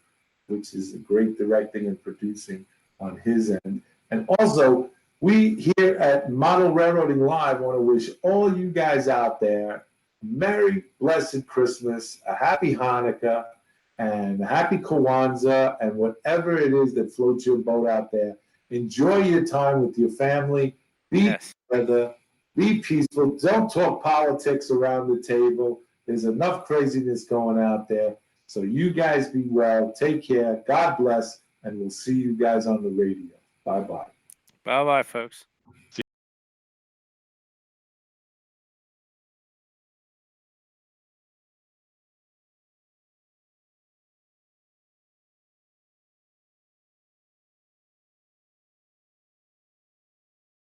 which is great directing and producing on his end. And also, we here at Model Railroading Live want to wish all you guys out there Merry Blessed Christmas, a Happy Hanukkah, and a Happy Kwanzaa, and whatever it is that floats your boat out there. Enjoy your time with your family. Be together. Be peaceful. Don't talk politics around the table. There's enough craziness going out there. So you guys be well. Take care. God bless. And we'll see you guys on the radio. Bye-bye. Bye-bye, folks.